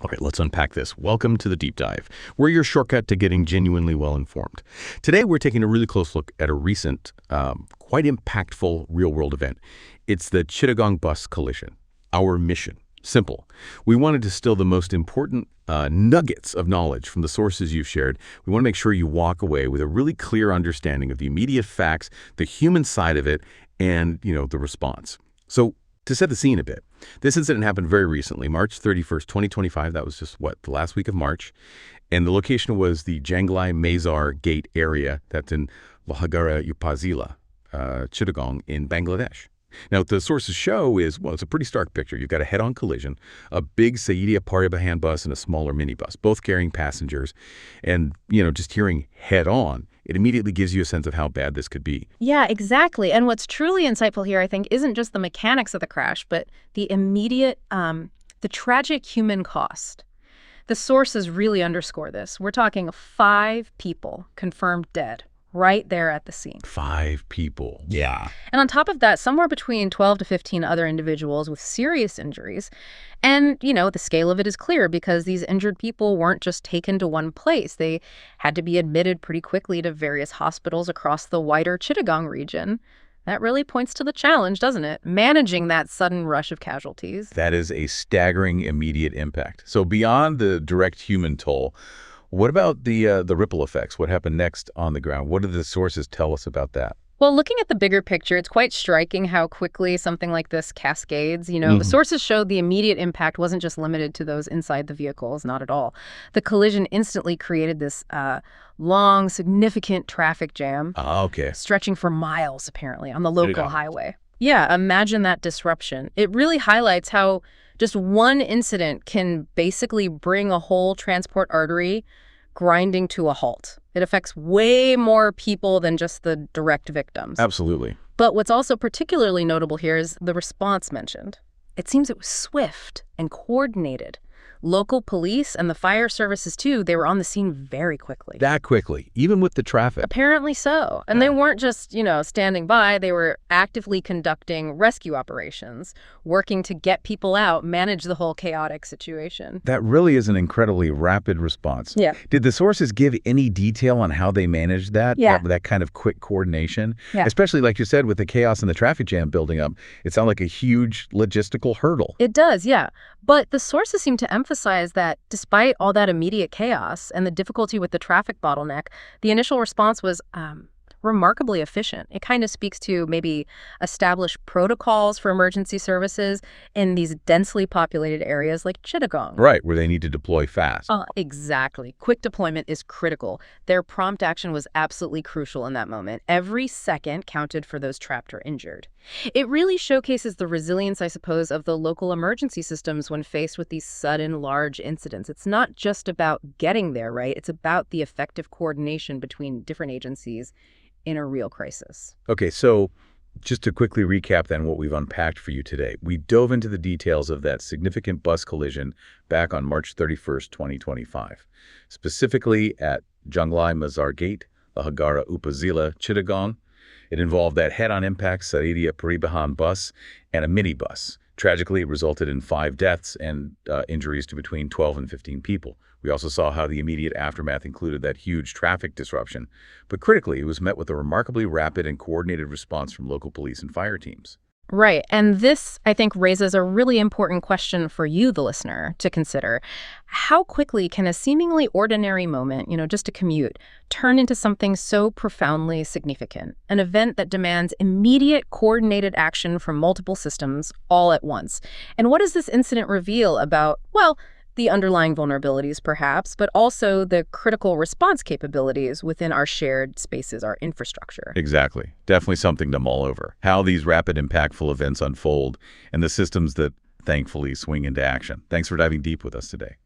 Okay, let's unpack this. Welcome to the Deep Dive. We're your shortcut to getting genuinely well-informed. Today, we're taking a really close look at a recent, quite impactful real-world event. It's the Chittagong bus collision. Our mission, simple. We want to distill the most important nuggets of knowledge from the sources you've shared. We want to make sure you walk away with a really clear understanding of the immediate facts, the human side of it, and, the response. So, to set the scene a bit, this incident happened very recently, March 31st, 2025. That was just, the last week of March. And the location was the Janalai Mazar Gate area that's in Lohagara, Chittagong in Bangladesh. Now, what the sources show is, it's a pretty stark picture. You've got a head-on collision, a big Saidiya Paribahan bus and a smaller minibus, both carrying passengers. And, just hearing head-on, it immediately gives you a sense of how bad this could be. Yeah, exactly. And what's truly insightful here, I think, isn't just the mechanics of the crash, but the immediate, the tragic human cost. The sources really underscore this. We're talking 5 people confirmed dead right there at the scene. 5 people. Yeah. And on top of that, somewhere between 12 to 15 other individuals with serious injuries. And, the scale of it is clear because these injured people weren't just taken to one place. They had to be admitted pretty quickly to various hospitals across the wider Chittagong region. That really points to the challenge, doesn't it? Managing that sudden rush of casualties. That is a staggering immediate impact. So beyond the direct human toll, what about the ripple effects? What happened next on the ground? What do the sources tell us about that? Well, looking at the bigger picture, it's quite striking how quickly something like this cascades. The sources showed the immediate impact wasn't just limited to those inside the vehicles, not at all. The collision instantly created this long, significant traffic jam. Stretching for miles, apparently, on the local highway. Yeah, imagine that disruption. It really highlights how just one incident can basically bring a whole transport artery grinding to a halt. It affects way more people than just the direct victims. Absolutely. But what's also particularly notable here is the response mentioned. It seems it was swift and coordinated. Local police and the fire services, too, they were on the scene very quickly. That quickly, even with the traffic. Apparently so. And they weren't just, standing by. They were actively conducting rescue operations, working to get people out, manage the whole chaotic situation. That really is an incredibly rapid response. Yeah. Did the sources give any detail on how they managed that? Yeah. That kind of quick coordination? Yeah. Especially, like you said, with the chaos and the traffic jam building up, it sounded like a huge logistical hurdle. It does, yeah. But the sources seem to emphasize that despite all that immediate chaos and the difficulty with the traffic bottleneck, the initial response was remarkably efficient. It kind of speaks to maybe established protocols for emergency services in these densely populated areas like Chittagong. Right, where they need to deploy fast. Exactly. Quick deployment is critical. Their prompt action was absolutely crucial in that moment. Every second counted for those trapped or injured. It really showcases the resilience, I suppose, of the local emergency systems when faced with these sudden, large incidents. It's not just about getting there, right? It's about the effective coordination between different agencies in a real crisis. Okay, so just to quickly recap then what we've unpacked for you today. We dove into the details of that significant bus collision back on March 31st, 2025, specifically at Janalai Mazar Gate, Lohagara Upazila, Chittagong. It involved that head-on impact Saidiya Paribahan bus and a minibus. Tragically, it resulted in 5 deaths and injuries to between 12 and 15 people. We also saw how the immediate aftermath included that huge traffic disruption. But critically, it was met with a remarkably rapid and coordinated response from local police and fire teams. Right. And this, I think, raises a really important question for you, the listener, to consider. How quickly can a seemingly ordinary moment, just a commute, turn into something so profoundly significant? An event that demands immediate, coordinated action from multiple systems all at once. And what does this incident reveal about, the underlying vulnerabilities, perhaps, but also the critical response capabilities within our shared spaces, our infrastructure? Exactly. Definitely something to mull over. How these rapid, impactful events unfold and the systems that thankfully swing into action. Thanks for diving deep with us today.